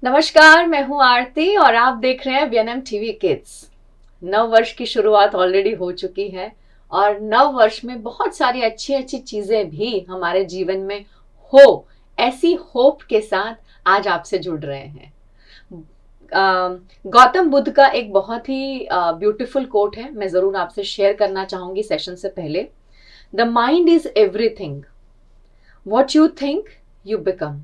नमस्कार, मैं हूं आरती और आप देख रहे हैं वीएनएम टीवी किड्स। नव वर्ष की शुरुआत ऑलरेडी हो चुकी है और नव वर्ष में बहुत सारी अच्छी अच्छी चीजें भी हमारे जीवन में हो, ऐसी होप के साथ आज आपसे जुड़ रहे हैं। गौतम बुद्ध का एक बहुत ही ब्यूटीफुल कोट है, मैं जरूर आपसे शेयर करना चाहूंगी सेशन से पहले। The mind is everything, what you think you become.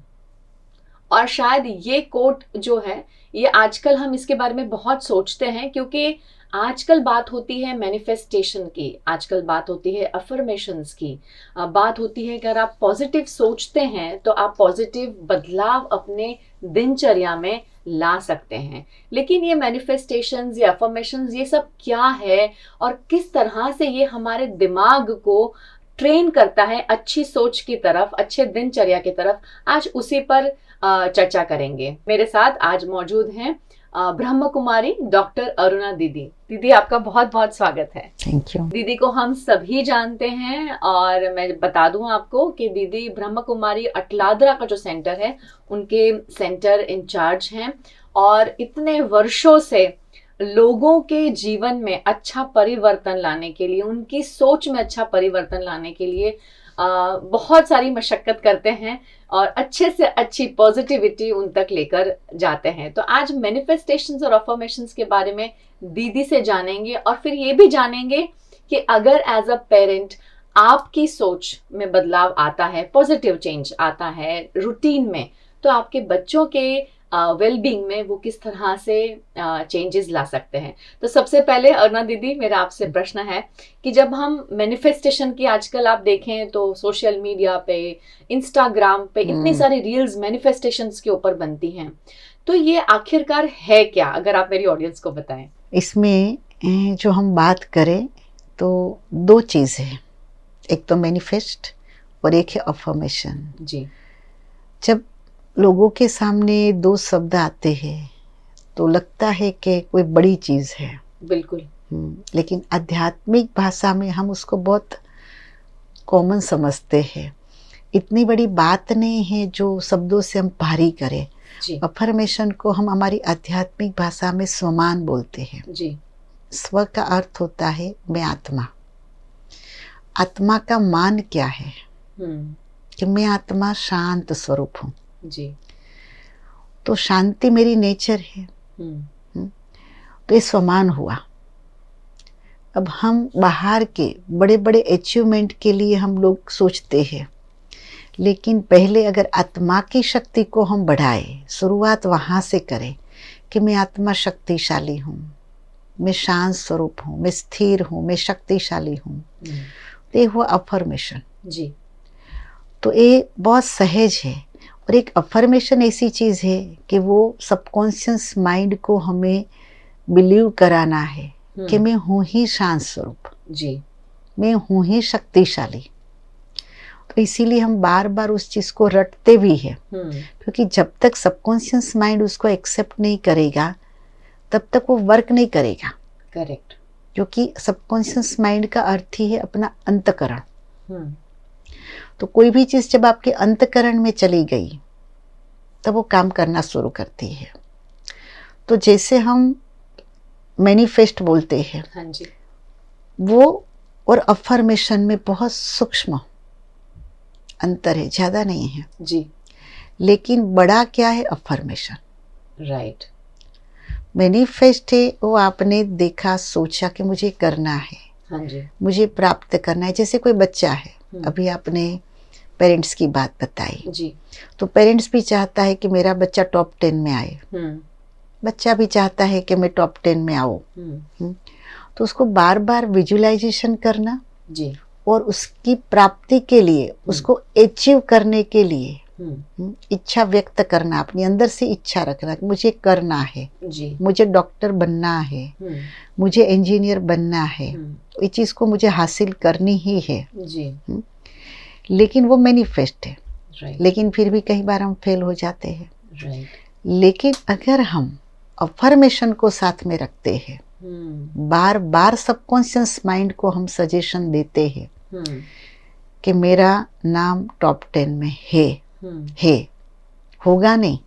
और शायद ये कोट जो है, ये आजकल हम इसके बारे में बहुत सोचते हैं, क्योंकि आजकल बात होती है मैनिफेस्टेशन की, आजकल बात होती है अफर्मेशंस की, बात होती है अगर आप पॉजिटिव सोचते हैं तो आप पॉजिटिव बदलाव अपने दिनचर्या में ला सकते हैं। लेकिन ये मैनिफेस्टेशंस, ये अफर्मेशंस, ये सब क्या है और किस तरह से ये हमारे दिमाग को ट्रेन करता है अच्छी सोच की तरफ, अच्छे दिनचर्या की तरफ, आज उसी पर चर्चा करेंगे। मेरे साथ आज मौजूद हैं ब्रह्म कुमारी डॉक्टर अरुणा दीदी। दीदी, आपका बहुत बहुत स्वागत है। Thank you. दीदी को हम सभी जानते हैं और मैं बता दूं आपको कि दीदी ब्रह्म कुमारी अटलादरा का जो सेंटर है, उनके सेंटर इंचार्ज हैं और इतने वर्षों से लोगों के जीवन में अच्छा परिवर्तन लाने के लिए, उनकी सोच में अच्छा परिवर्तन लाने के लिए बहुत सारी मशक्कत करते हैं और अच्छे से अच्छी पॉजिटिविटी उन तक लेकर जाते हैं। तो आज मैनिफेस्टेशंस और अफर्मेशंस के बारे में दीदी से जानेंगे और फिर ये भी जानेंगे कि अगर एज अ पेरेंट आपकी सोच में बदलाव आता है, पॉजिटिव चेंज आता है रूटीन में, तो आपके बच्चों के वेलबींग में वो किस तरह से चेंजेस ला सकते हैं। तो सबसे पहले अरुणा दीदी, मेरा आपसे प्रश्न है कि जब हम मैनिफेस्टेशन की, आजकल आप देखें तो सोशल मीडिया पे, इंस्टाग्राम पे इतनी सारी रील्स मैनिफेस्टेशंस के ऊपर बनती हैं, तो ये आखिरकार है क्या, अगर आप मेरी ऑडियंस को बताएं। इसमें जो हम बात करें तो दो चीज़ है, एक तो मैनिफेस्ट और एक है अफर्मेशन जी। जब लोगों के सामने दो शब्द आते हैं तो लगता है कि कोई बड़ी चीज़ है। बिल्कुल। लेकिन आध्यात्मिक भाषा में हम उसको बहुत कॉमन समझते हैं, इतनी बड़ी बात नहीं है जो शब्दों से हम भारी करें। अफर्मेशन को हम हमारी आध्यात्मिक भाषा में स्वमान बोलते हैं जी। स्व का अर्थ होता है मैं आत्मा। आत्मा का मान क्या है कि मैं आत्मा शांत स्वरूप हूँ जी। तो शांति मेरी नेचर है। तो ये स्वमान हुआ। अब हम बाहर के बड़े बड़े अचीवमेंट के लिए हम लोग सोचते हैं, लेकिन पहले अगर आत्मा की शक्ति को हम बढ़ाएं, शुरुआत वहाँ से करें कि मैं आत्मा शक्तिशाली हूँ, मैं शांत स्वरूप हूँ, मैं स्थिर हूँ, मैं शक्तिशाली हूँ। तो ये हुआ अफर्मेशन जी। तो ये बहुत सहज है। और एक अफर्मेशन ऐसी चीज़ है कि वो सबकॉन्शियस माइंड को हमें बिलीव कराना है कि मैं हूँ ही शांत स्वरूप जी, मैं हूँ ही शक्तिशाली। तो इसीलिए हम बार बार उस चीज़ को रटते भी हैं, क्योंकि जब तक सबकॉन्शियस माइंड उसको एक्सेप्ट नहीं करेगा तब तक वो वर्क नहीं करेगा। करेक्ट। क्योंकि सबकॉन्शियस माइंड का अर्थ ही है अपना अंतकरण। तो कोई भी चीज़ जब आपके अंतकरण में चली गई तब वो काम करना शुरू करती है। तो जैसे हम मैनिफेस्ट बोलते हैं, हाँ जी, वो और अफर्मेशन में बहुत सूक्ष्म अंतर है, ज़्यादा नहीं है जी। लेकिन बड़ा क्या है अफर्मेशन। राइट। मैनिफेस्ट है वो आपने देखा, सोचा कि मुझे करना है, हाँ जी, मुझे प्राप्त करना है। जैसे कोई बच्चा है, अभी आपने पेरेंट्स की बात बताई जी। तो पेरेंट्स भी चाहता है कि मेरा बच्चा टॉप 10 में आए, बच्चा भी चाहता है कि मैं टॉप 10 में आऊँ। तो उसको बार बार विजुअलाइजेशन करना जी, और उसकी प्राप्ति के लिए, उसको अचीव करने के लिए इच्छा व्यक्त करना, अपने अंदर से इच्छा रखना कि मुझे करना है जी, मुझे डॉक्टर बनना है, मुझे इंजीनियर बनना है, तो इस चीज़ को मुझे हासिल करनी ही है जी। लेकिन वो मैनिफेस्ट है। राइट। लेकिन फिर भी कई बार हम फेल हो जाते हैं। राइट। लेकिन अगर हम अफर्मेशन को साथ में रखते हैं, बार बार सबकॉन्शियस माइंड को हम सजेशन देते हैं कि मेरा नाम टॉप 10 में है, होगा नहीं,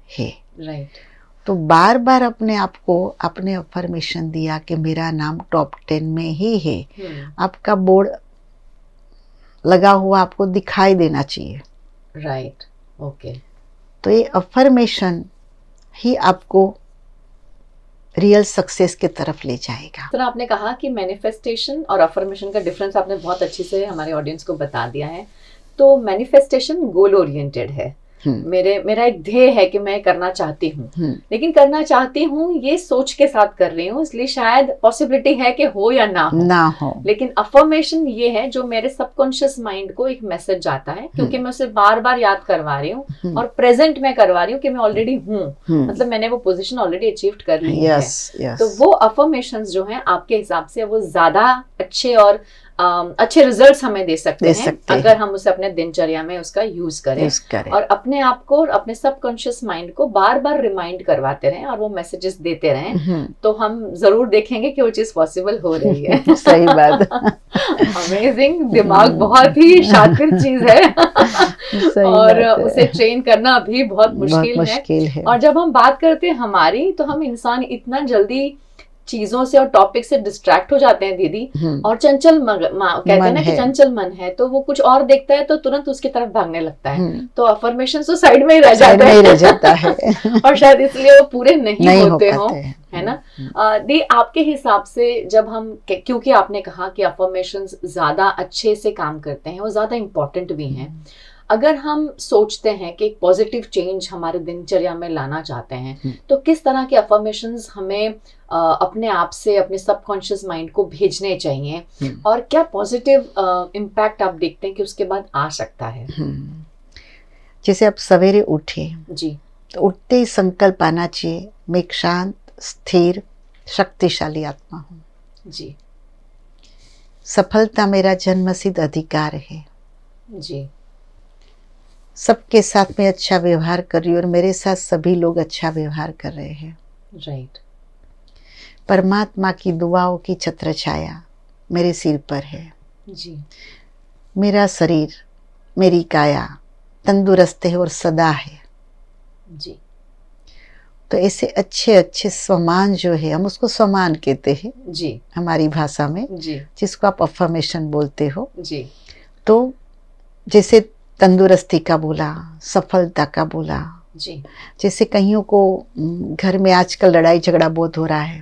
है। राइट। तो बार बार अपने आप को अपने अफर्मेशन दिया कि मेरा नाम टॉप 10 में ही है। आपका बोर्ड लगा हुआ आपको दिखाई देना चाहिए। राइट। ओके। तो ये अफर्मेशन ही आपको रियल सक्सेस की तरफ ले जाएगा। तो आपने कहा कि मैनिफेस्टेशन और अफर्मेशन का डिफरेंस आपने बहुत अच्छे से हमारे ऑडियंस को बता दिया है। तो मैनिफेस्टेशन गोल ओरिएंटेड है। मेरा एक ध्येय है कि मैं करना चाहती हूँ, लेकिन करना चाहती हूँ ये सोच के साथ कर रही हूँ, इसलिए शायद पॉसिबिलिटी है कि हो या ना हो। लेकिन अफर्मेशन ये है जो मेरे सबकॉन्शियस माइंड को एक मैसेज जाता है, क्योंकि मैं उसे बार बार याद करवा रही हूँ और प्रेजेंट में करवा रही हूँ कि मैं ऑलरेडी हूँ, मतलब मैंने वो पोजीशन ऑलरेडी अचीव कर ली है। तो वो अफर्मेशंस जो हैं आपके हिसाब से वो ज्यादा अच्छे और अच्छे रिजल्ट्स हमें दे सकते हैं अगर हम उसे अपने दिनचर्या में उसका यूज करें और अपने आप को और अपने सबकॉन्शियस माइंड को बार बार रिमाइंड करवाते रहें और वो मैसेजेस देते रहें, तो हम जरूर देखेंगे कि वो चीज पॉसिबल हो रही है। सही बात। अमेजिंग। दिमाग बहुत ही शातिर चीज है और उसे ट्रेन करना भी बहुत मुश्किल है। और जब हम बात करते हैं हमारी, तो हम इंसान इतना जल्दी चीजों से और टॉपिक से डिस्ट्रैक्ट हो जाते हैं दीदी, और चंचल कहते हैं ना कि चंचल मन है, तो वो कुछ और देखता है तो तुरंत उसकी तरफ भागने लगता है, तो अफर्मेशन तो साइड में ही रह जाता है और शायद इसलिए वो पूरे नहीं होते हो, है ना। दी, आपके हिसाब से जब हम, क्योंकि आपने कहा कि अफर्मेशंस ज्यादा अच्छे से काम करते हैं, वो ज्यादा इम्पोर्टेंट भी हैं, अगर हम सोचते हैं कि एक पॉजिटिव चेंज हमारे दिनचर्या में लाना चाहते हैं, तो किस तरह के अफर्मेशंस हमें अपने आप से अपने सबकॉन्शियस माइंड को भेजने चाहिए, और क्या पॉजिटिव इम्पैक्ट आप देखते हैं कि उसके बाद आ सकता है? जैसे आप सवेरे उठे जी, तो उठते ही संकल्प आना चाहिए, मैं एक शांत, स्थिर, शक्तिशाली आत्मा हूँ। जी। सफलता मेरा जन्मसिद्ध अधिकार है। जी। सबके साथ में अच्छा व्यवहार कर रही हूँ और मेरे साथ सभी लोग अच्छा व्यवहार कर रहे हैं। राइट। परमात्मा की दुआओं की छत्र छाया मेरे सिर पर है। जी। मेरा शरीर, मेरी काया तंदुरुस्त है और सदा है। जी। तो ऐसे अच्छे अच्छे स्वमान जो है, हम उसको स्वमान कहते हैं जी हमारी भाषा में, जी, जिसको आप अफर्मेशन बोलते हो। जी। तो जैसे तंदुरुस्ती का बोला, सफलता का बोला, जी। जैसे कईयों को घर में आजकल लड़ाई झगड़ा बहुत हो रहा है,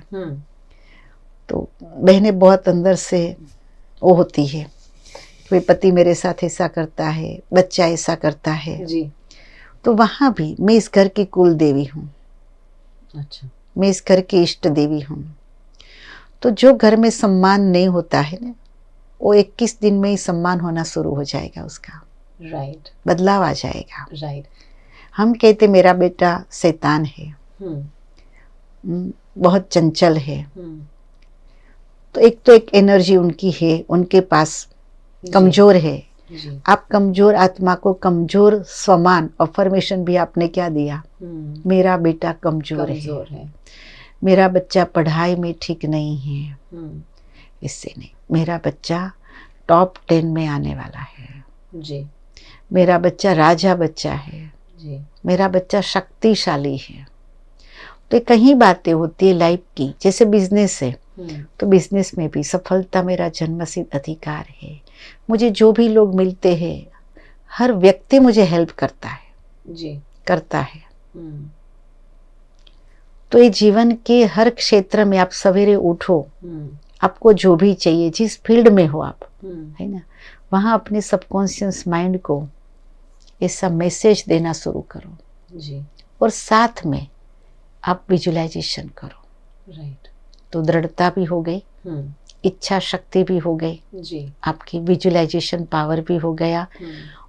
तो बहनें बहुत अंदर से वो होती है, कोई पति मेरे साथ ऐसा करता है, बच्चा ऐसा करता है जी। तो वहाँ भी मैं इस घर की कुल देवी हूँ। अच्छा। मैं इस घर की इष्ट देवी हूँ। तो जो घर में सम्मान नहीं होता है ना, वो 21 दिन में ही सम्मान होना शुरू हो जाएगा उसका। राइट। बदलाव आ जाएगा। राइट। हम कहते मेरा बेटा शैतान है, बहुत चंचल है, तो एक एनर्जी उनकी है, उनके पास कमजोर है। आप कमजोर आत्मा को कमजोर स्वमान अफर्मेशन भी आपने क्या दिया, मेरा बेटा कमजोर है, मेरा बच्चा पढ़ाई में ठीक नहीं है, इससे नहीं, मेरा बच्चा टॉप 10 में आने वाला है जी, मेरा बच्चा राजा बच्चा है जी, मेरा बच्चा शक्तिशाली है। तो कहीं बातें होती है लाइफ की, जैसे बिजनेस है, तो बिजनेस में भी सफलता मेरा जन्मसिद्ध अधिकार है। मुझे जो भी लोग मिलते हैं, हर व्यक्ति मुझे हेल्प करता है जी, करता है। तो ये जीवन के हर क्षेत्र में आप सवेरे उठो, आपको जो भी चाहिए, जिस फील्ड में हो आप, है ना, वहाँ अपने सबकॉन्शियस माइंड को ऐसा मैसेज देना शुरू करो जी, और साथ में आप विजुअलाइजेशन करो। राइट। तो दृढ़ता भी हो गई, इच्छा शक्ति भी हो गई जी, आपकी विजुअलाइजेशन पावर भी हो गया,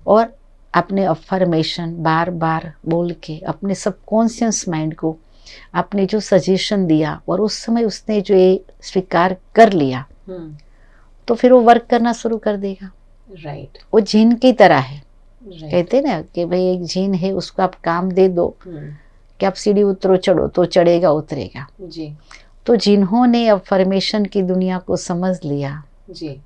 और आपने अफर्मेशन बार बार बोल के अपने सबकॉन्शियस माइंड को आपने जो सजेशन दिया और उस समय उसने जो ये स्वीकार कर लिया, तो फिर वो वर्क करना शुरू कर देगा। राइट। वो जिन की तरह है, कहते ना कि भाई एक जिन है, उसको आप काम दे दो कि आप सीढ़ी उतरो चढ़ो तो चढ़ेगा उतरेगा जी। तो जिन्होंने अफर्मेशन की दुनिया को समझ लिया जी,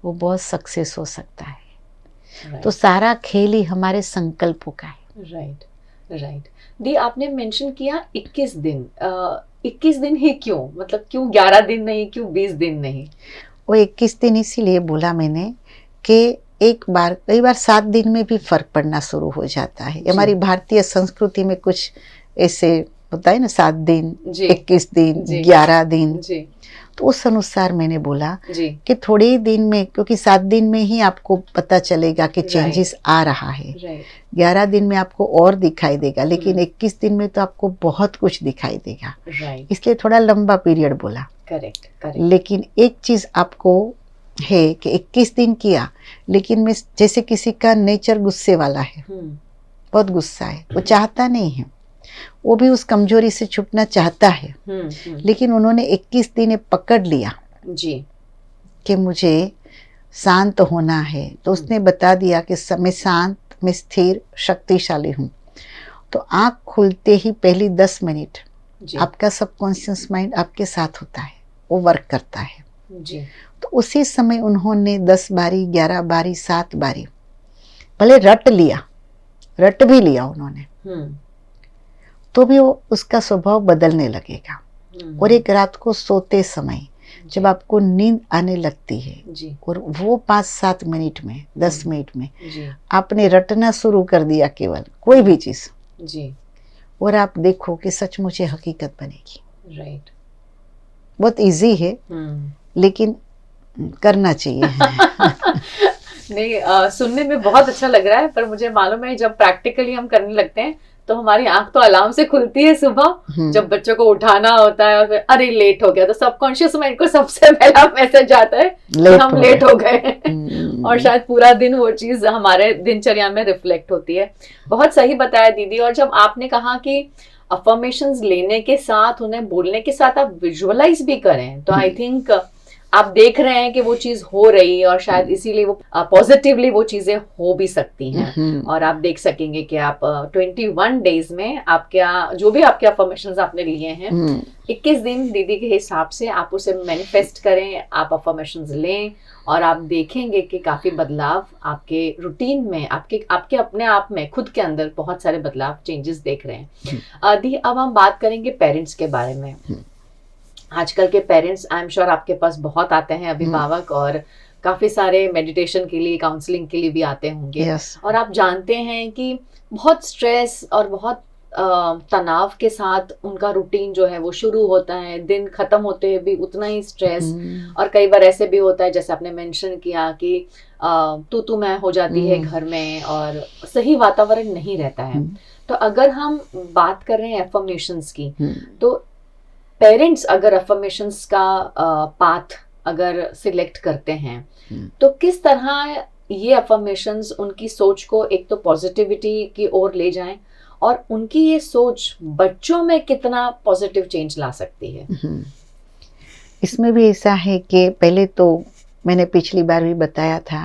वो बहुत सक्सेस हो सकता है। तो सारा खेल ही हमारे संकल्पों का है। राइट। राइट। दी, आपने मेंशन किया 21 दिन, 21 दिन ही क्यों, मतलब क्यों 11 दिन नहीं, क्यों 20 दिन नहीं? वो 21 दिन इसीलिए बोला मैंने कि एक बार, कई बार 7 दिन में भी फर्क पड़ना शुरू हो जाता है। जी। हमारी भारतीय संस्कृति में कुछ ऐसे होता है ना, 7 दिन, जी। 21 दिन, जी। 11 दिन। जी। तो उस अनुसार मैंने बोला जी। कि थोड़े ही दिन में, क्योंकि 7 दिन में ही आपको पता चलेगा कि राइट। चेंजेस आ रहा है, राइट। 11 दिन में आपको और दिखाई देगा, लेकिन हम्म। 21 दिन में तो आपको बहुत कुछ दिखाई देगा। राइट। इसलिए थोड़ा लंबा पीरियड बोला। Correct, correct. लेकिन एक चीज आपको है कि 21 दिन किया, लेकिन मैं, जैसे किसी का नेचर गुस्से वाला है, बहुत गुस्सा है, वो चाहता नहीं है, वो भी उस कमजोरी से छुटना चाहता है, लेकिन उन्होंने 21 दिन पकड़ लिया जी कि मुझे शांत होना है, तो उसने बता दिया कि मैं शांत, मैं स्थिर, शक्तिशाली हूँ। तो आँख खुलते ही पहली 10 मिनट जी। आपका सबकॉन्शियस माइंड आपके साथ होता है, वो वर्क करता है। जी। तो उसी समय उन्होंने 10 बारी, 11 बारी, 7 बारी, भले रट भी लिया उन्होंने, तो भी वो उसका स्वभाव बदलने लगेगा। और एक रात को सोते समय जब आपको नींद आने लगती है जी। और वो 5-7 मिनट में, 10 मिनट में जी। आपने रटना शुरू कर दिया केवल कोई भी चीज जी। और आप देखो कि सचमुच हकीकत बनेगी। राइट। बहुत इजी है, लेकिन करना चाहिए। नहीं, सुनने में बहुत अच्छा लग रहा है, पर मुझे मालूम है जब प्रैक्टिकली हम करने लगते हैं तो हमारी आंख तो अलार्म से खुलती है सुबह, जब बच्चों को उठाना होता है और फिर अरे लेट हो गया, तो सबकॉन्शियस माइंड को सबसे पहला मैसेज आता है कि हम लेट हो गए। और शायद पूरा दिन वो चीज हमारे दिनचर्या में रिफ्लेक्ट होती है। बहुत सही बताया दीदी। और जब आपने कहा कि अफर्मेशंस लेने के साथ, उन्हें बोलने के साथ आप विजुअलाइज भी करें, तो आई थिंक आप देख रहे हैं कि वो चीज हो रही है और शायद इसीलिए वो पॉजिटिवली वो चीजें हो भी सकती हैं। और आप देख सकेंगे कि आप 21 डेज में आपके जो भी आपके अफर्मेशंस आपने लिए हैं, 21 दिन दीदी के हिसाब से आप उसे मैनिफेस्ट करें, आप अफर्मेशंस लें और आप देखेंगे कि काफी बदलाव आपके रूटीन में, आपके अपने आप में, खुद के अंदर बहुत सारे बदलाव, चेंजेस देख रहे हैं। दी, अब हम बात करेंगे पेरेंट्स के बारे में। आजकल के पेरेंट्स, आई एम श्योर आपके पास बहुत आते हैं अभिभावक, और काफी सारे मेडिटेशन के लिए, काउंसलिंग के लिए भी आते होंगे। और आप जानते हैं कि बहुत स्ट्रेस और बहुत तनाव के साथ उनका रूटीन जो है वो शुरू होता है, दिन खत्म होते हैं भी उतना ही स्ट्रेस। और कई बार ऐसे भी होता है, जैसे आपने मेंशन किया कि तू मैं हो जाती है घर में और सही वातावरण नहीं रहता है। तो अगर हम बात कर रहे हैं अफर्मेशंस की, तो पेरेंट्स अगर अफर्मेशंस का पाथ अगर सिलेक्ट करते हैं, तो किस तरह ये अफर्मेशंस उनकी सोच को एक तो पॉजिटिविटी की ओर ले जाएं, और उनकी ये सोच बच्चों में कितना पॉजिटिव चेंज ला सकती है? इसमें भी ऐसा है कि पहले तो मैंने पिछली बार भी बताया था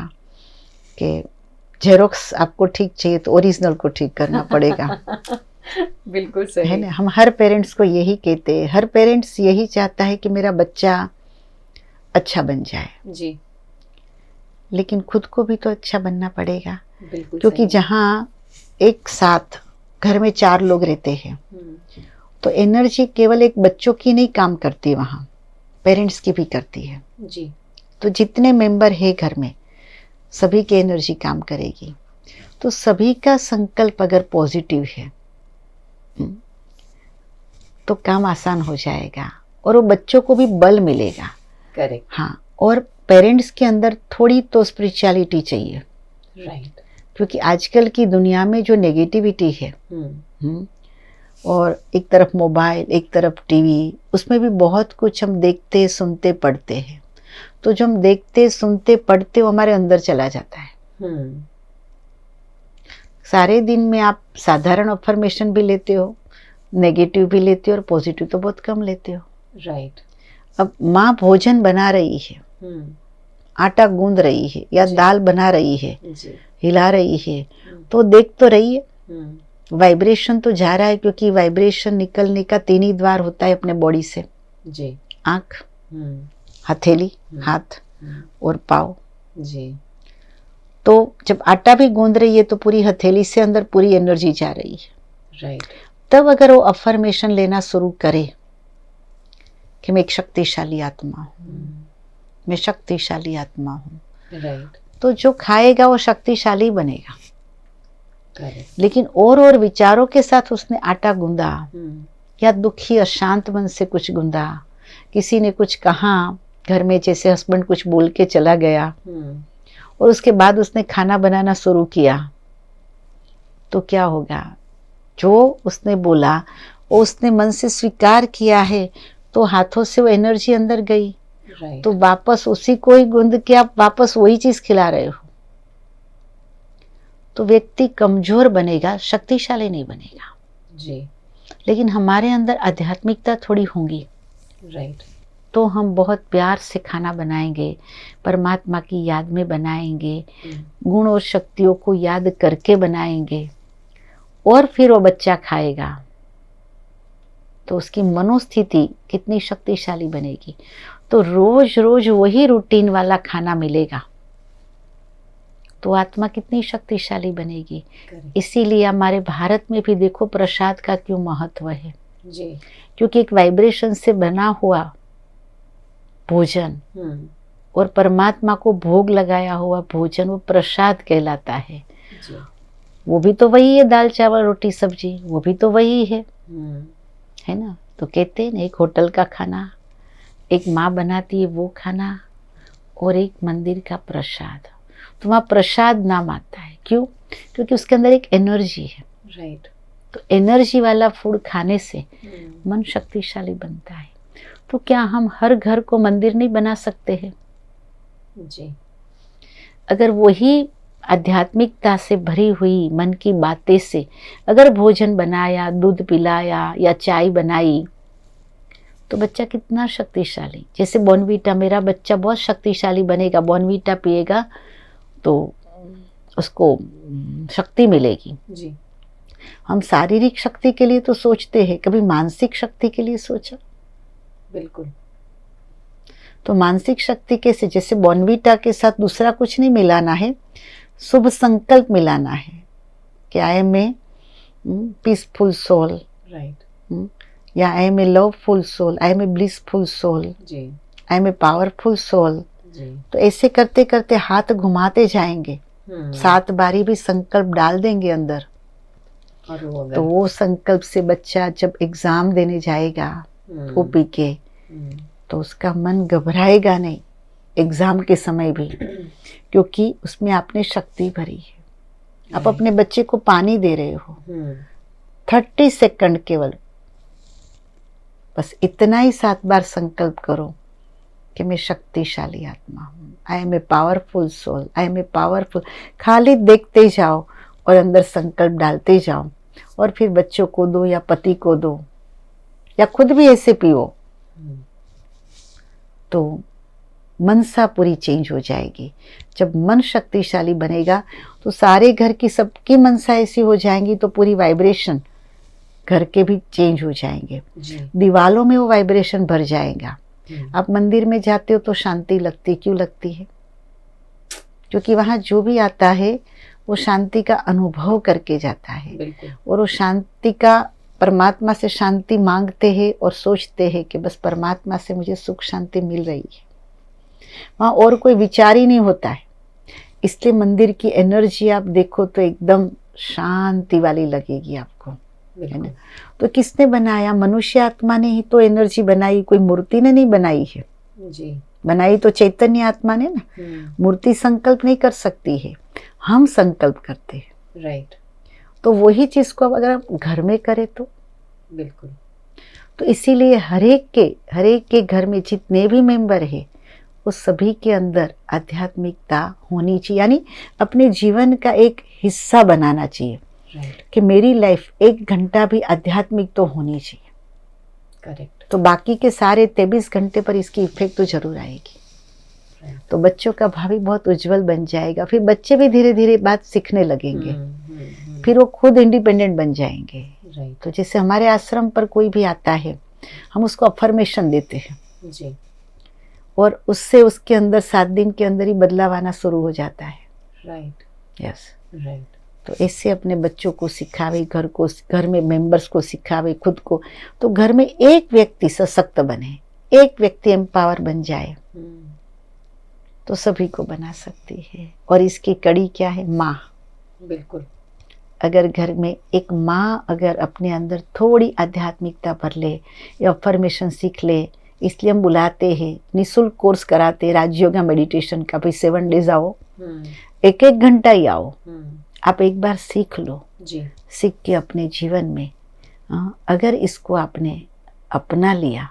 कि जेरोक्स आपको ठीक चाहिए तो ओरिजिनल को ठीक करना पड़ेगा। बिल्कुल सही है ना। हम हर पेरेंट्स को यही कहते हैं, हर पेरेंट्स यही चाहता है कि मेरा बच्चा अच्छा बन जाए जी, लेकिन खुद को भी तो अच्छा बनना पड़ेगा। बिल्कुल क्योंकि सही। जहाँ एक साथ घर में 4 लोग रहते हैं तो एनर्जी केवल एक बच्चों की नहीं काम करती, वहाँ पेरेंट्स की भी करती है जी। तो जितने मेंबर है घर में सभी की एनर्जी काम करेगी। तो सभी का संकल्प अगर पॉजिटिव है तो काम आसान हो जाएगा और वो बच्चों को भी बल मिलेगा। करेक्ट। हाँ, और पेरेंट्स के अंदर थोड़ी तो स्पिरिचुअलिटी चाहिए। राइट। क्योंकि आजकल की दुनिया में जो नेगेटिविटी है और एक तरफ मोबाइल, एक तरफ टीवी, उसमें भी बहुत कुछ हम देखते, सुनते, पढ़ते हैं। तो जो हम देखते, सुनते, पढ़ते वो हमारे अंदर चला जाता है। सारे दिन में आप साधारण अफर्मेशन भी लेते हो, नेगेटिव भी लेते हो और पॉजिटिव तो बहुत कम लेते हो। राइट। अब माँ भोजन बना रही है, आटा गूंद रही है या दाल बना रही है, हिला रही है, तो देख तो रही है, वाइब्रेशन तो जा रहा है, क्योंकि वाइब्रेशन निकलने का 3 ही द्वार होता है अपने बॉडी से जी, आँख, हथेली, हाथ और पाँव जी। तो जब आटा भी गूंद रही है तो पूरी हथेली से अंदर पूरी एनर्जी जा रही है। राइट। तब अगर वो अफर्मेशन लेना शुरू करे कि मैं एक शक्तिशाली आत्मा हूँ, मैं शक्तिशाली आत्मा हूँ, राइट। तो जो खाएगा वो शक्तिशाली बनेगा। करेक्ट। लेकिन और विचारों के साथ उसने आटा गूंदा या दुखी अशांत मन से कुछ गूंदा, किसी ने कुछ कहा घर में, जैसे हस्बैंड कुछ बोल के चला गया और उसके बाद उसने खाना बनाना शुरू किया, तो क्या होगा? जो उसने बोला वो उसने मन से स्वीकार किया है, तो हाथों से वो एनर्जी अंदर गई। राइट। तो वापस उसी को ही गूंद के आप वापस वही चीज खिला रहे हो, तो व्यक्ति कमजोर बनेगा, शक्तिशाली नहीं बनेगा जी। लेकिन हमारे अंदर आध्यात्मिकता थोड़ी होगी, राइट। तो हम बहुत प्यार से खाना बनाएंगे, परमात्मा की याद में बनाएंगे, गुण और शक्तियों को याद करके बनाएंगे, और फिर वो बच्चा खाएगा तो उसकी मनोस्थिति कितनी शक्तिशाली बनेगी। तो रोज रोज वही रूटीन वाला खाना मिलेगा तो आत्मा कितनी शक्तिशाली बनेगी। इसीलिए हमारे भारत में भी देखो प्रसाद का क्यों महत्व है जी। क्योंकि एक वाइब्रेशन से बना हुआ भोजन और परमात्मा को भोग लगाया हुआ भोजन वो प्रसाद कहलाता है जी। वो भी तो वही है, दाल चावल रोटी सब्जी, वो भी तो वही है ना। तो कहते हैं ना, एक होटल का खाना, एक माँ बनाती है वो खाना, और एक मंदिर का प्रसाद। तो वहाँ प्रसाद नाम आता है, क्यों? क्योंकि उसके अंदर एक एनर्जी है। राइट। तो एनर्जी वाला फूड खाने से मन शक्तिशाली बनता है। तो क्या हम हर घर को मंदिर नहीं बना सकते हैं? जी। अगर वही आध्यात्मिकता से भरी हुई मन की बातें से अगर भोजन बनाया, दूध पिलाया या चाय बनाई, तो बच्चा कितना शक्तिशाली। जैसे बॉर्नवीटा, मेरा बच्चा बहुत शक्तिशाली बनेगा, बॉर्नवीटा पिएगा तो उसको शक्ति मिलेगी। जी। हम शारीरिक शक्ति के लिए तो सोचते हैं, कभी मानसिक शक्ति के लिए सोचा? बिल्कुल। तो मानसिक शक्ति कैसे? जैसे बॉर्नवीटा के साथ दूसरा कुछ नहीं मिलाना है, शुभ संकल्प मिलाना है कि I am a peaceful soul, right, या I am a loveful soul, I am a blissful soul, जी, I am a powerful soul. जी। तो ऐसे करते करते हाथ घुमाते जाएंगे, 7 बारी भी संकल्प डाल देंगे अंदर। और तो वो संकल्प से बच्चा जब एग्जाम देने जाएगा ओपी के, तो उसका मन घबराएगा नहीं एग्जाम के समय भी, क्योंकि उसमें आपने शक्ति भरी है। आप अपने बच्चे को पानी दे रहे हो 30 सेकंड केवल, बस इतना ही 7 बार संकल्प करो कि मैं शक्तिशाली आत्मा हूँ, I am a powerful soul, I am a powerful. खाली देखते जाओ और अंदर संकल्प डालते जाओ, और फिर बच्चों को दो या पति को दो या खुद भी ऐसे पियो, तो मनसा पूरी चेंज हो जाएगी। जब मन शक्तिशाली बनेगा तो सारे घर की सबकी मनसा ऐसी हो जाएंगी, तो पूरी वाइब्रेशन घर के भी चेंज हो जाएंगे। दीवालों में वो वाइब्रेशन भर जाएगा। आप मंदिर में जाते हो तो शांति लगती, क्यों लगती है? क्योंकि वहाँ जो भी आता है वो शांति का अनुभव करके जाता है, और वो शांति का, परमात्मा से शांति मांगते हैं और सोचते हैं कि बस परमात्मा से मुझे सुख शांति मिल रही है। वहाँ और कोई विचार ही नहीं होता है। इसलिए मंदिर की एनर्जी आप देखो तो एकदम शांति वाली लगेगी आपको, है ना। तो किसने बनाया? मनुष्य आत्मा ने ही तो एनर्जी बनाई, कोई मूर्ति ने नहीं बनाई है जी। बनाई तो चैतन्य आत्मा ने ना। मूर्ति संकल्प नहीं कर सकती है, हम संकल्प करते हैं। राइट। तो वही चीज को अगर आप घर में करें तो बिल्कुल। तो इसीलिए हरेक के घर में जितने भी मेंबर है वो सभी के अंदर आध्यात्मिकता होनी चाहिए, यानी अपने जीवन का एक हिस्सा बनाना चाहिए। कि मेरी लाइफ 1 घंटा भी आध्यात्मिक तो होनी चाहिए। करेक्ट। तो बाकी के सारे 23 घंटे पर इसकी इफेक्ट तो जरूर आएगी। तो बच्चों का भावी बहुत उज्जवल बन जाएगा। फिर बच्चे भी धीरे धीरे बात सीखने लगेंगे, फिर वो खुद इंडिपेंडेंट बन जाएंगे। तो जैसे हमारे आश्रम पर कोई भी आता है, हम उसको अफर्मेशन देते हैं जी, और उससे उसके अंदर 7 दिन के अंदर ही बदलाव आना शुरू हो जाता है। राइट। यस। राइट। तो ऐसे अपने बच्चों को सिखावे, घर में मेंबर्स को सिखावे, खुद को, तो घर में एक व्यक्ति सशक्त बने, एक व्यक्ति एम्पावर बन जाए तो सभी को बना सकती है। और इसकी कड़ी क्या है? माँ। बिल्कुल। अगर घर में एक माँ अगर अपने अंदर थोड़ी आध्यात्मिकता भर ले या अफर्मेशन सीख ले, इसलिए हम बुलाते हैं, निःशुल्क कोर्स कराते हैं राजयोगा मेडिटेशन का, भाई 7 डेज आओ, 1-1 घंटा ही आओ, आप एक बार सीख लो जी। सीख के अपने जीवन में अगर इसको आपने अपना लिया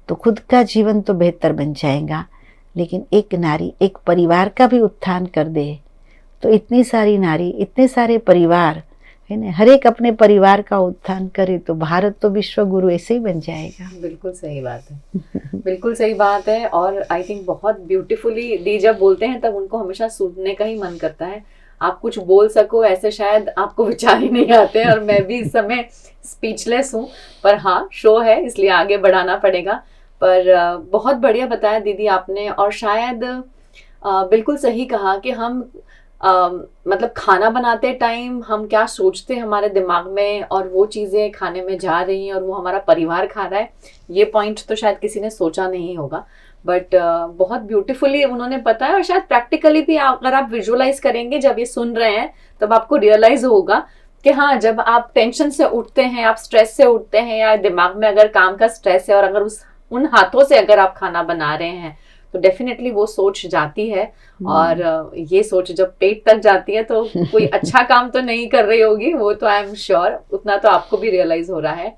तो खुद का जीवन तो बेहतर बन जाएगा, लेकिन एक नारी एक परिवार का भी उत्थान कर दे तो इतनी सारी नारी, इतने सारे परिवार है ना, हर एक अपने परिवार का उत्थान करे तो भारत तो विश्व गुरु ऐसे ही बन जाएगा। बिल्कुल सही बात है, बिल्कुल सही बात है। और आई थिंक बहुत ब्यूटीफुली दी जब बोलते हैं तब उनको हमेशा सुनने का ही मन करता है। आप कुछ बोल सको ऐसे शायद आपको विचार ही नहीं आते हैं, और मैं भी इस समय स्पीचलेस हूँ, पर हाँ शो है इसलिए आगे बढ़ाना पड़ेगा। पर बहुत बढ़िया बताया दीदी आपने, और शायद बिल्कुल सही कहा कि हम मतलब खाना बनाते टाइम हम क्या सोचते हैं हमारे दिमाग में, और वो चीज़ें खाने में जा रही हैं और वो हमारा परिवार खा रहा है, ये पॉइंट तो शायद किसी ने सोचा नहीं होगा। बट बहुत ब्यूटीफुली उन्होंने बताया, और शायद प्रैक्टिकली भी अगर आप विजुअलाइज करेंगे जब ये सुन रहे हैं तब आपको रियलाइज होगा कि हाँ, जब आप टेंशन से उठते हैं, आप स्ट्रेस से उठते हैं, या दिमाग में अगर काम का स्ट्रेस है और अगर उन हाथों से अगर आप खाना बना रहे हैं तो डेफिनेटली वो सोच जाती है। और ये सोच जब पेट तक जाती है तो कोई अच्छा काम तो नहीं कर रही होगी, वो तो आई एम श्योर, उतना तो आपको भी रियलाइज हो रहा है।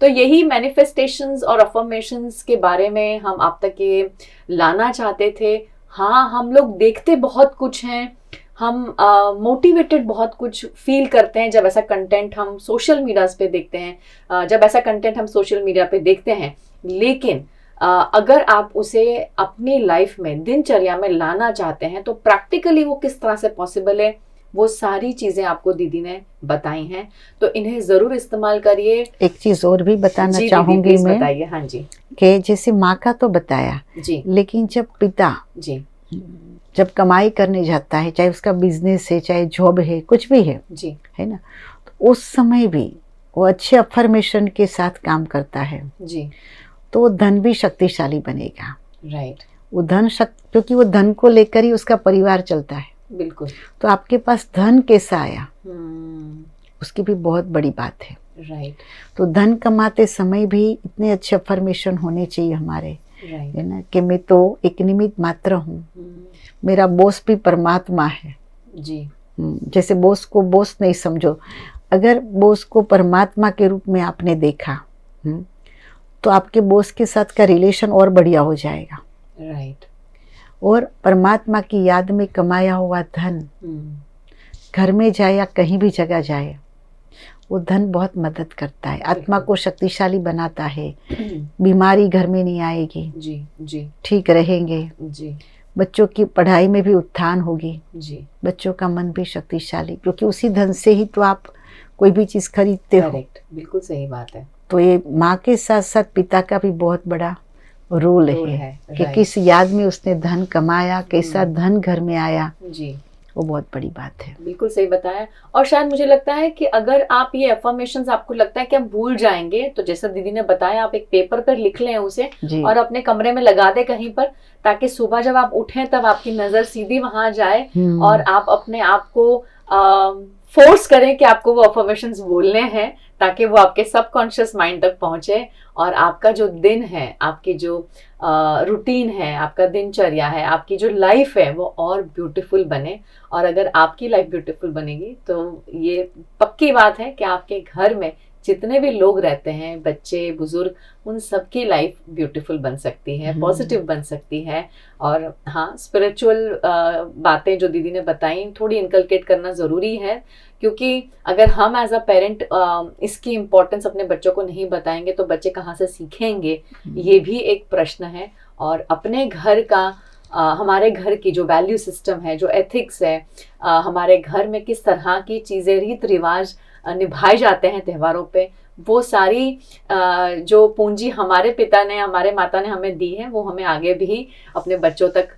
तो यही मैनिफेस्टेशंस और अफर्मेशंस के बारे में हम आप तक ये लाना चाहते थे। हाँ, हम लोग देखते बहुत कुछ हैं, हम मोटिवेटेड बहुत कुछ फील करते हैं जब ऐसा कंटेंट हम सोशल मीडिया पे देखते हैं, जब ऐसा कंटेंट हम सोशल मीडिया पे देखते हैं, लेकिन अगर आप उसे अपनी लाइफ में, दिनचर्या में लाना चाहते हैं तो प्रैक्टिकली वो किस तरह से पॉसिबल है, वो सारी चीजें आपको दीदी ने बताई हैं, तो इन्हें जरूर इस्तेमाल करिए। एक चीज और भी बताना चाहूंगी मैं, बताइए। हाँ जी। कि जैसे माँ का तो बताया जी, लेकिन जब पिता जी जब कमाई करने जाता है, चाहे उसका बिजनेस है, चाहे जॉब है, कुछ भी है जी, है ना, तो उस समय भी वो अच्छे अफर्मेशन के साथ काम करता है जी, तो वो धन भी शक्तिशाली बनेगा। राइट। वो धन क्योंकि वो धन को लेकर ही उसका परिवार चलता है। बिल्कुल। तो आपके पास धन कैसा आया, उसकी भी बहुत बड़ी बात है। राइट। तो धन कमाते समय भी इतने अच्छे अफर्मेशन होने चाहिए हमारे, है ना, कि मैं तो एक निमित्त मात्र हूँ, मेरा बॉस भी परमात्मा है जी। जैसे बॉस को बॉस नहीं समझो, अगर बॉस को परमात्मा के रूप में आपने देखा तो आपके बॉस के साथ का रिलेशन और बढ़िया हो जाएगा। राइट। और परमात्मा की याद में कमाया हुआ धन घर में जाए या कहीं भी जगह जाए, वो धन बहुत मदद करता है, आत्मा को शक्तिशाली बनाता है, बीमारी घर में नहीं आएगी, जी जी, ठीक रहेंगे जी, बच्चों की पढ़ाई में भी उत्थान होगी जी, बच्चों का मन भी शक्तिशाली, क्योंकि उसी धन से ही तो आप कोई भी चीज खरीदते हो। बिल्कुल सही बात है। तो ये माँ के साथ साथ पिता का भी बहुत बड़ा रोल है कि किस याद में उसने धन कमाया, कैसा धन घर में आया जी, वो बहुत बड़ी बात है। बिल्कुल सही बताया। और शायद मुझे लगता है कि अगर आप ये अफर्मेशंस आपको लगता है कि हम भूल जाएंगे, तो जैसा दीदी ने बताया, आप एक पेपर पर लिख लें उसे और अपने कमरे में लगा दे कहीं पर, ताकि सुबह जब आप उठें तब आपकी नजर सीधी वहां जाए और आप अपने आप को फोर्स करें कि आपको वो अफर्मेशंस बोलने हैं, ताकि वो आपके सबकॉन्शियस माइंड तक पहुंचे और आपका जो दिन है, आपकी जो रूटीन है, आपका दिनचर्या है, आपकी जो लाइफ है, वो और ब्यूटीफुल बने। और अगर आपकी लाइफ ब्यूटीफुल बनेगी तो ये पक्की बात है कि आपके घर में जितने भी लोग रहते हैं, बच्चे, बुजुर्ग, उन सबकी लाइफ ब्यूटीफुल बन सकती है, पॉजिटिव बन सकती है। और हाँ, स्पिरिचुअल बातें जो दीदी ने बताई थोड़ी इनकलकेट करना ज़रूरी है, क्योंकि अगर हम एज अ पेरेंट इसकी इम्पोर्टेंस अपने बच्चों को नहीं बताएंगे तो बच्चे कहाँ से सीखेंगे, ये भी एक प्रश्न है। और अपने घर का हमारे घर की जो वैल्यू सिस्टम है, जो एथिक्स है, हमारे घर में किस तरह की चीज़ें, रीत रिवाज निभाए जाते हैं त्योहारों पे, वो सारी जो पूंजी हमारे पिता ने, हमारे माता ने हमें दी है, वो हमें आगे भी अपने बच्चों तक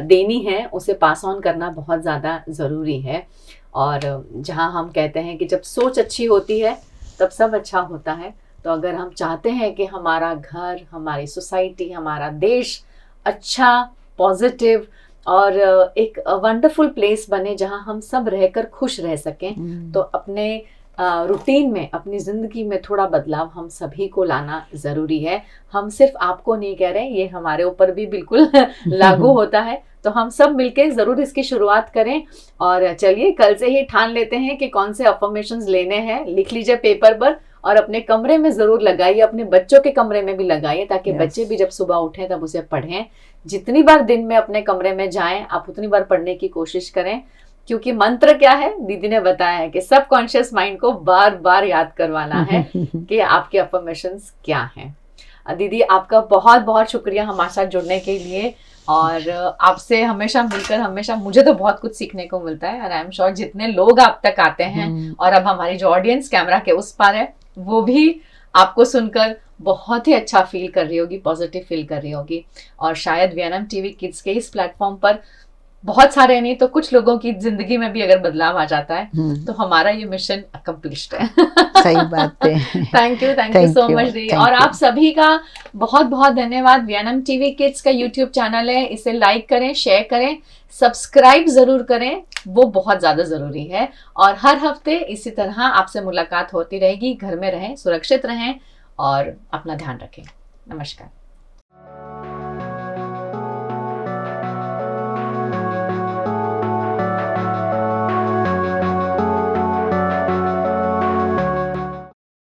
देनी है, उसे पास ऑन करना बहुत ज़्यादा ज़रूरी है। और जहाँ हम कहते हैं कि जब सोच अच्छी होती है तब सब अच्छा होता है। तो अगर हम चाहते हैं कि हमारा घर, हमारी सोसाइटी, हमारा देश अच्छा, पॉजिटिव और एक वंडरफुल प्लेस बने जहाँ हम सब रहकर खुश रह सकें, तो अपने रूटीन में, अपनी ज़िंदगी में थोड़ा बदलाव हम सभी को लाना ज़रूरी है। हम सिर्फ आपको नहीं कह रहे, ये हमारे ऊपर भी बिल्कुल लागू होता है। तो हम सब मिलके ज़रूर इसकी शुरुआत करें। और चलिए कल से ही ठान लेते हैं कि कौन से अफर्मेशंस लेने हैं। लिख लीजिए पेपर पर और अपने कमरे में ज़रूर लगाइए, अपने बच्चों के कमरे में भी लगाइए, ताकि बच्चे भी जब सुबह उठें तब उसे पढ़ें। जितनी बार दिन में अपने कमरे में जाएं आप उतनी बार पढ़ने की कोशिश करें, क्योंकि मंत्र क्या है, दीदी ने बताया है कि सबकॉन्शियस माइंड को बार बार याद करवाना है कि आपके अफर्मेशंस क्या हैं। दीदी आपका बहुत बहुत शुक्रिया हमारे साथ जुड़ने के लिए, और आपसे हमेशा मिलकर हमेशा मुझे तो बहुत कुछ सीखने को मिलता है। और आई एम श्योर जितने लोग आप तक आते हैं और अब हमारी जो ऑडियंस कैमरा के उस पार है वो भी आपको सुनकर बहुत ही अच्छा फील कर रही होगी, पॉजिटिव फील कर रही होगी। और शायद वीएनएम टीवी किड्स के इस प्लेटफॉर्म पर बहुत सारे नहीं तो कुछ लोगों की जिंदगी में भी अगर बदलाव आ जाता है तो हमारा ये मिशन अकम्प्लिश्ड है। सही बात है। थैंक यू सो मच दी। और आप सभी का बहुत बहुत धन्यवाद। वीएनएम टीवी किड्स का यूट्यूब चैनल है, इसे लाइक करें, शेयर करें, सब्सक्राइब जरूर करें, वो बहुत ज्यादा जरूरी है। और हर हफ्ते इसी तरह आपसे मुलाकात होती रहेगी। घर में रहें, सुरक्षित रहें और अपना ध्यान रखें। नमस्कार।